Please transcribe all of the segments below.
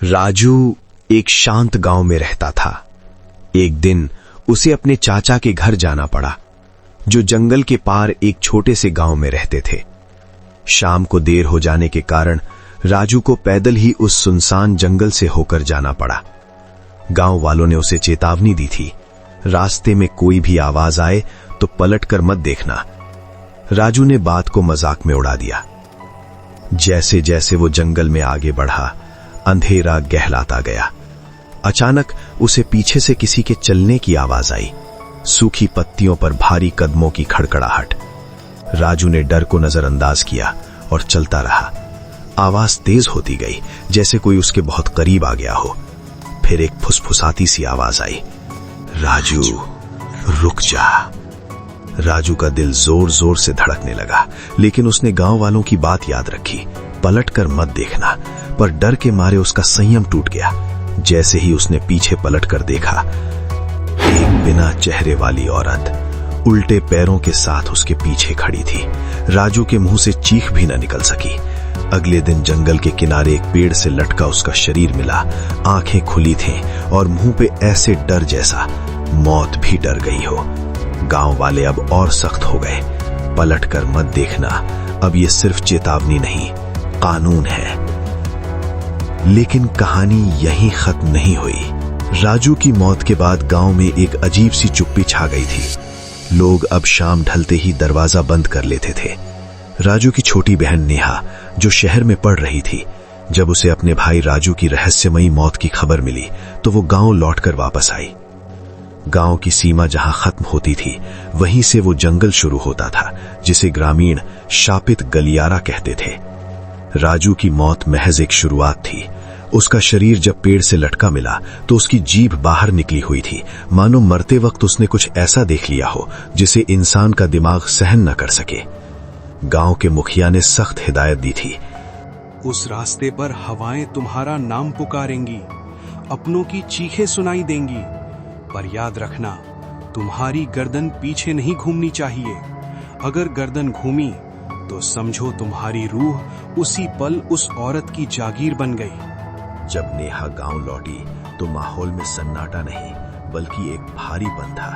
राजू एक शांत गांव में रहता था। एक दिन उसे अपने चाचा के घर जाना पड़ा, जो जंगल के पार एक छोटे से गांव में रहते थे। शाम को देर हो जाने के कारण राजू को पैदल ही उस सुनसान जंगल से होकर जाना पड़ा। गांव वालों ने उसे चेतावनी दी थी, रास्ते में कोई भी आवाज आए तो पलटकर मत देखना। राजू ने बात को मजाक में उड़ा दिया। जैसे जैसे वो जंगल में आगे बढ़ा, अंधेरा गहराता गया। अचानक उसे पीछे से किसी के चलने की आवाज आई, सूखी पत्तियों पर भारी कदमों की खड़खड़ाहट। राजू ने डर को नजरअंदाज किया और चलता रहा। आवाज तेज होती गई, जैसे कोई उसके बहुत करीब आ गया हो। फिर एक फुसफुसाती सी आवाज आई, राजू रुक जा। राजू का दिल जोर जोर से धड़कने लगा, लेकिन उसने गांव वालों की बात याद रखी, पलटकर मत देखना। पर डर के मारे उसका संयम टूट गया। जैसे ही उसने पीछे पलटकर देखा, एक बिना चेहरे वाली औरत उल्टे पैरों के साथ उसके पीछे खड़ी थी। राजू के मुंह से चीख भी न निकल सकी। अगले दिन जंगल के किनारे एक पेड़ से लटका उसका शरीर मिला। आंखें खुली थीं और मुंह पे ऐसे डर जैसा मौत भी डर गई हो। गांव वाले अब और सख्त हो गए, पलटकर मत देखना। अब ये सिर्फ चेतावनी नहीं, कानून है। लेकिन कहानी यहीं खत्म नहीं हुई। राजू की मौत के बाद गांव में एक अजीब सी चुप्पी छा गई थी। लोग अब शाम ढलते ही दरवाजा बंद कर लेते थे। राजू की छोटी बहन नेहा, जो शहर में पढ़ रही थी, जब उसे अपने भाई राजू की रहस्यमयी मौत की खबर मिली तो वो गांव लौटकर वापस आई। गांव की सीमा जहां खत्म होती थी, वहीं से वो जंगल शुरू होता था, जिसे ग्रामीण शापित गलियारा कहते थे। राजू की मौत महज एक शुरुआत थी। उसका शरीर जब पेड़ से लटका मिला तो उसकी जीभ बाहर निकली हुई थी, मानो मरते वक्त उसने कुछ ऐसा देख लिया हो जिसे इंसान का दिमाग सहन न कर सके। गांव के मुखिया ने सख्त हिदायत दी थी, उस रास्ते पर हवाएं तुम्हारा नाम पुकारेंगी, अपनों की चीखें सुनाई देंगी, पर याद रखना, तुम्हारी गर्दन पीछे नहीं घूमनी चाहिए। अगर गर्दन घूमी तो समझो तुम्हारी रूह उसी पल उस औरत की जागीर बन गई। जब नेहा गांव लौटी तो माहौल में सन्नाटा नहीं, बल्कि एक भारीपन था।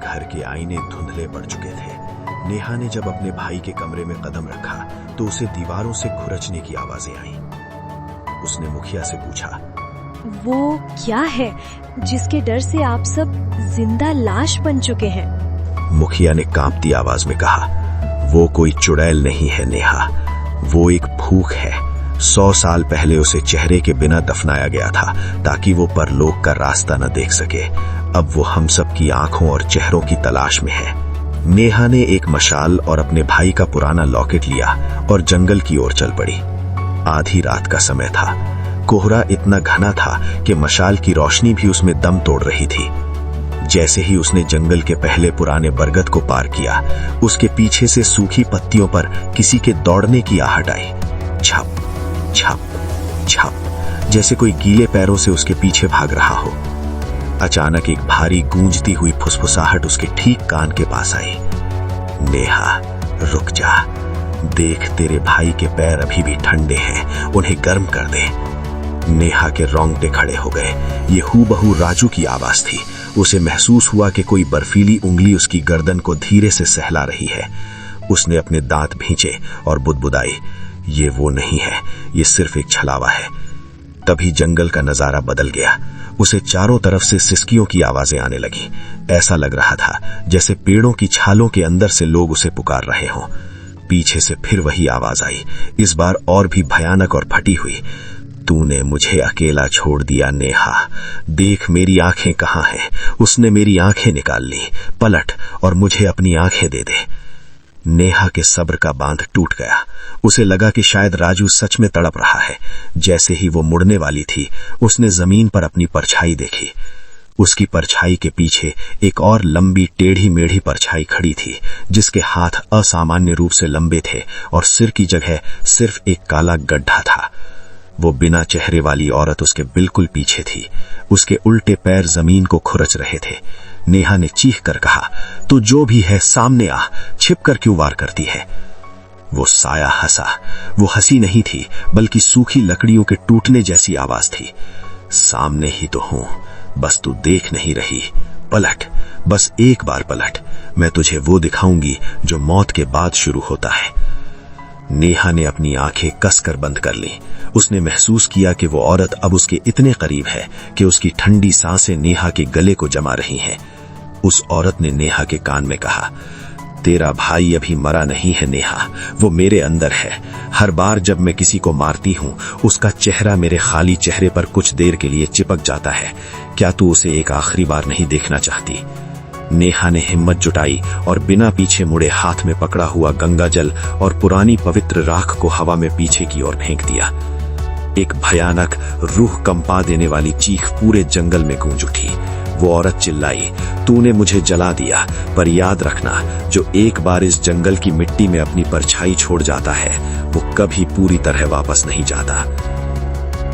घर के आईने धुंधले पड़ चुके थे। नेहा ने जब अपने भाई के कमरे में कदम रखा तो उसे दीवारों से खुरचने की आवाजें आईं। उसने मुखिया से पूछा, वो क्या है जिसके डर से आप सब जिंदा लाश बन चुके हैं? मुखिया ने कांपती आवाज में कहा, वो कोई चुड़ैल नहीं है नेहा, वो एक भूख है। 100 साल पहले उसे चेहरे के बिना दफनाया गया था, ताकि वो परलोक का रास्ता न देख सके। अब वो हम सब की आंखों और चेहरों की तलाश में है। नेहा ने एक मशाल और अपने भाई का पुराना लॉकेट लिया और जंगल की ओर चल पड़ी। आधी रात का समय था। कोहरा इतना घना था कि मशाल की रोशनी भी उसमें दम तोड़ रही थी। जैसे ही उसने जंगल के पहले पुराने बरगद को पार किया, उसके पीछे से सूखी पत्तियों पर किसी के दौड़ने की आहट आई। छप छप छप, जैसे कोई गीले पैरों से उसके पीछे भाग रहा हो। अचानक एक भारी गूंजती हुई फुसफुसाहट उसके ठीक कान के पास आई। नेहा रुक जा, देख तेरे भाई के पैर अभी भी ठंडे हैं, उन्हें गर्म कर दे। नेहा के रोंगटे खड़े हो गए। ये हूबहू राजू की आवाज थी। उसे महसूस हुआ कि कोई बर्फीली उंगली उसकी गर्दन को धीरे से सहला रही है। उसने अपने दांत भींचे और बुदबुदाई, ये वो नहीं है, ये सिर्फ एक छलावा है। तभी जंगल का नजारा बदल गया। उसे चारों तरफ से सिसकियों की आवाजें आने लगी। ऐसा लग रहा था जैसे पेड़ों की छालों के अंदर से लोग उसे पुकार रहे हों। पीछे से फिर वही आवाज आई, इस बार और भी भयानक और फटी हुई। तूने मुझे अकेला छोड़ दिया नेहा, देख मेरी आंखें कहाँ हैं। उसने मेरी आंखें निकाल ली। पलट और मुझे अपनी आंखें दे दे। नेहा के सब्र का बांध टूट गया। उसे लगा कि शायद राजू सच में तड़प रहा है। जैसे ही वो मुड़ने वाली थी, उसने जमीन पर अपनी परछाई देखी। उसकी परछाई के पीछे एक और लंबी टेढ़ी मेढ़ी परछाई खड़ी थी, जिसके हाथ असामान्य रूप से लंबे थे और सिर की जगह सिर्फ एक काला गड्ढा था। वो बिना चेहरे वाली औरत उसके बिल्कुल पीछे थी। उसके उल्टे पैर जमीन को खुरच रहे थे। नेहा ने चीख कर कहा, तू जो भी है सामने आ, छिप कर क्यों वार करती है? वो साया हंसा। वो हंसी नहीं थी, बल्कि सूखी लकड़ियों के टूटने जैसी आवाज थी। सामने ही तो हूं, बस तू देख नहीं रही। पलट, बस एक बार पलट, मैं तुझे वो दिखाऊंगी जो मौत के बाद शुरू होता है। नेहा ने अपनी आंखें कसकर बंद कर ली। उसने महसूस किया कि वो औरत अब उसके इतने करीब है कि उसकी ठंडी सांसें नेहा के गले को जमा रही हैं। उस औरत ने नेहा के कान में कहा, तेरा भाई अभी मरा नहीं है नेहा, वो मेरे अंदर है। हर बार जब मैं किसी को मारती हूं, उसका चेहरा मेरे खाली चेहरे पर कुछ देर के लिए चिपक जाता है। क्या तू उसे एक आखिरी बार नहीं देखना चाहती? नेहा ने हिम्मत जुटाई और बिना पीछे मुड़े हाथ में पकड़ा हुआ गंगा जल और पुरानी पवित्र राख को हवा में पीछे की ओर फेंक दिया। एक भयानक, रूह कंपा देने वाली चीख पूरे जंगल में गूंज उठी। वो औरत चिल्लाई, तूने मुझे जला दिया, पर याद रखना, जो एक बार इस जंगल की मिट्टी में अपनी परछाई छोड़ जाता है, वो कभी पूरी तरह वापस नहीं जाता।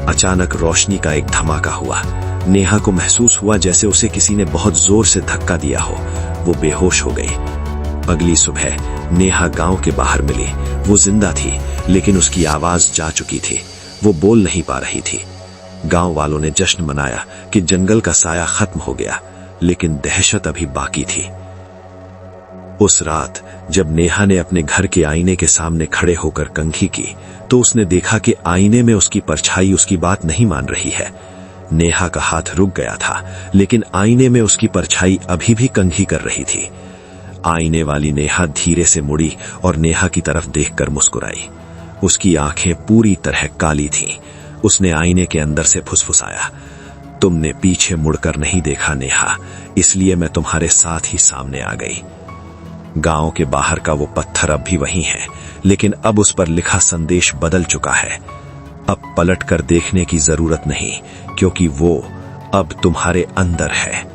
अचानक रोशनी का एक धमाका हुआ। नेहा को महसूस हुआ जैसे उसे किसी ने बहुत जोर से धक्का दिया हो। वो बेहोश हो गई। अगली सुबह नेहा गांव के बाहर मिली। वो जिंदा थी, लेकिन उसकी आवाज जा चुकी थी। वो बोल नहीं पा रही थी। गांव वालों ने जश्न मनाया कि जंगल का साया खत्म हो गया, लेकिन दहशत अभी बाकी थी। उस रात जब नेहा ने अपने घर के आईने के सामने खड़े होकर कंघी की, तो उसने देखा कि आईने में उसकी परछाई उसकी बात नहीं मान रही है। नेहा का हाथ रुक गया था, लेकिन आईने में उसकी परछाई अभी भी कंघी कर रही थी। आईने वाली नेहा धीरे से मुड़ी और नेहा की तरफ देखकर मुस्कुराई। उसकी आंखें पूरी तरह काली थीं। उसने आईने के अंदर से फुसफुसाया, तुमने पीछे मुड़कर नहीं देखा नेहा, इसलिए मैं तुम्हारे साथ ही सामने आ गई। गांव के बाहर का वो पत्थर अब भी वही है, लेकिन अब उस पर लिखा संदेश बदल चुका है। अब पलट कर देखने की जरूरत नहीं, क्योंकि वो अब तुम्हारे अंदर है।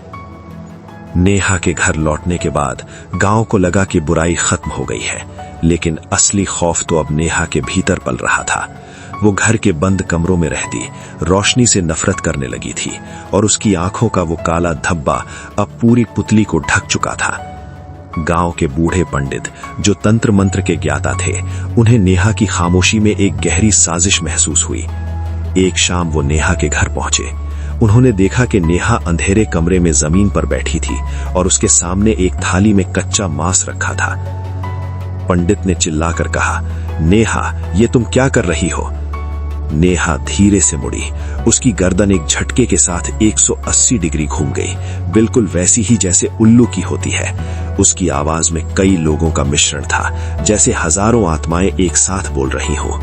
नेहा के घर लौटने के बाद गांव को लगा कि बुराई खत्म हो गई है, लेकिन असली खौफ तो अब नेहा के भीतर पल रहा था। वो घर के बंद कमरों में रहती रोशनी से नफरत करने लगी थी, और उसकी आंखों का वो काला धब्बा अब पूरी पुतली को ढक चुका था। गांव के बूढ़े पंडित, जो तंत्र मंत्र के ज्ञाता थे, उन्हें नेहा की खामोशी में एक गहरी साजिश महसूस हुई। एक शाम वो नेहा के घर पहुंचे। उन्होंने देखा कि नेहा अंधेरे कमरे में जमीन पर बैठी थी और उसके सामने एक थाली में कच्चा मांस रखा था। पंडित ने चिल्लाकर कहा, नेहा, ये तुम क्या कर रही हो? नेहा धीरे से मुड़ी। उसकी गर्दन एक झटके के साथ 180 डिग्री घूम गई, बिल्कुल वैसी ही जैसे उल्लू की होती है। उसकी आवाज में कई लोगों का मिश्रण था, जैसे हजारों आत्माएं एक साथ बोल रही हों।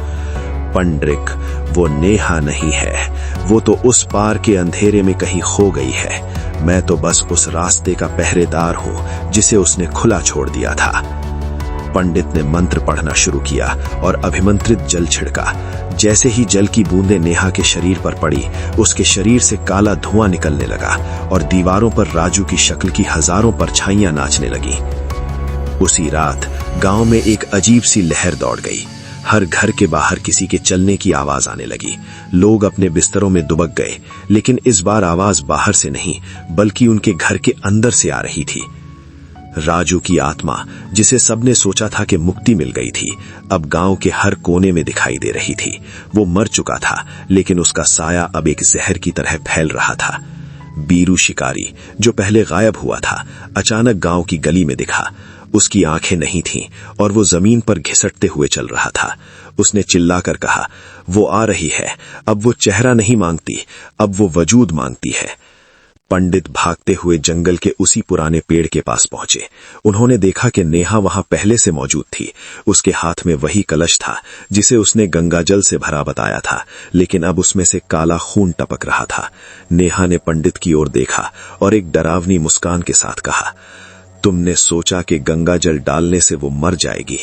पंड्रिक, वो नेहा नहीं है, वो तो उस पार के अंधेरे में कहीं खो गई है। मैं तो बस उस रास्ते का पहरेदार हूं जिसे उसने खुला छोड़ दिया था। पंडित ने मंत्र पढ़ना शुरू किया और अभिमंत्रित जल छिड़का। जैसे ही जल की बूंदें नेहा के शरीर पर पड़ी, उसके शरीर से काला धुआं निकलने लगा और दीवारों पर राजू की शक्ल की हजारों परछाइयां नाचने लगी। उसी रात गांव में एक अजीब सी लहर दौड़ गई। हर घर के बाहर किसी के चलने की आवाज आने लगी। लोग अपने बिस्तरों में दुबक गए, लेकिन इस बार आवाज बाहर से नहीं, बल्कि उनके घर के अंदर से आ रही थी। राजू की आत्मा, जिसे सबने सोचा था कि मुक्ति मिल गई थी, अब गांव के हर कोने में दिखाई दे रही थी। वो मर चुका था, लेकिन उसका साया अब एक जहर की तरह फैल रहा था। बीरू शिकारी, जो पहले गायब हुआ था, अचानक गांव की गली में दिखा। उसकी आंखें नहीं थीं और वो जमीन पर घिसटते हुए चल रहा था। उसने चिल्लाकर कहा, वो आ रही है। अब वो चेहरा नहीं मांगती, अब वो वजूद मांगती है। पंडित भागते हुए जंगल के उसी पुराने पेड़ के पास पहुंचे। उन्होंने देखा कि नेहा वहां पहले से मौजूद थी। उसके हाथ में वही कलश था जिसे उसने गंगाजल से भरा बताया था, लेकिन अब उसमें से काला खून टपक रहा था। नेहा ने पंडित की ओर देखा और एक डरावनी मुस्कान के साथ कहा, तुमने सोचा कि गंगाजल डालने से वो मर जाएगी।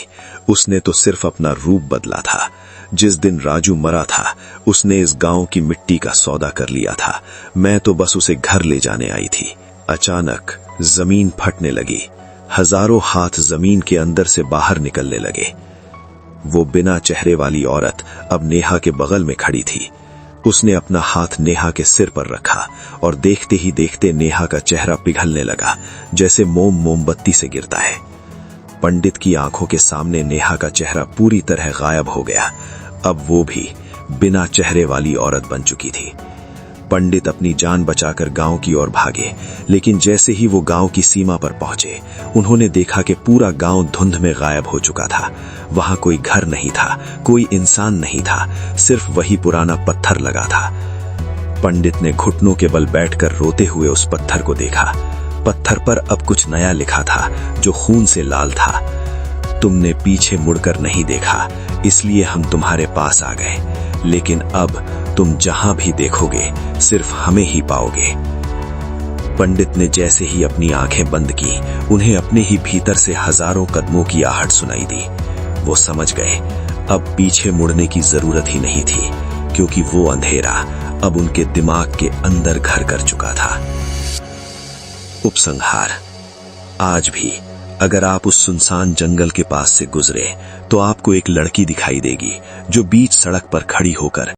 उसने तो सिर्फ अपना रूप बदला था। जिस दिन राजू मरा था, उसने इस गांव की मिट्टी का सौदा कर लिया था। मैं तो बस उसे घर ले जाने आई थी। अचानक जमीन फटने लगी। हजारों हाथ जमीन के अंदर से बाहर निकलने लगे। वो बिना चेहरे वाली औरत अब नेहा के बगल में खड़ी थी। उसने अपना हाथ नेहा के सिर पर रखा और देखते ही देखते नेहा का चेहरा पिघलने लगा, जैसे मोमबत्ती से गिरता है। पंडित की आंखों के सामने नेहा का चेहरा पूरी तरह गायब हो गया। अब वो भी बिना चेहरे वाली औरत बन चुकी थी। पंडित अपनी जान बचाकर गांव की ओर भागे, लेकिन जैसे ही वो गांव की सीमा पर पहुंचे, उन्होंने देखा कि पूरा गांव धुंध में गायब हो चुका था। वहां कोई घर नहीं था, कोई इंसान नहीं था, सिर्फ वही पुराना पत्थर लगा था। पंडित ने घुटनों के बल बैठकर रोते हुए उस पत्थर को देखा। पत्थर पर अब कुछ नया लिखा था, जो खून से लाल था। तुमने पीछे मुड़कर नहीं देखा, इसलिए हम तुम्हारे पास आ गए, लेकिन अब तुम जहां भी देखोगे सिर्फ हमें ही पाओगे। पंडित ने जैसे ही अपनी आंखें बंद की, उन्हें अपने ही भीतर से हजारों कदमों की आहट सुनाई दी। वो समझ गए अब पीछे मुड़ने की जरूरत ही नहीं थी, क्योंकि वो अंधेरा अब उनके दिमाग के अंदर घर कर चुका था। उपसंहार। आज भी अगर आप उस सुनसान जंगल के पास से गुजरे तो आपको एक लड़की दिखाई देगी जो बीच सड़क पर खड़ी होकर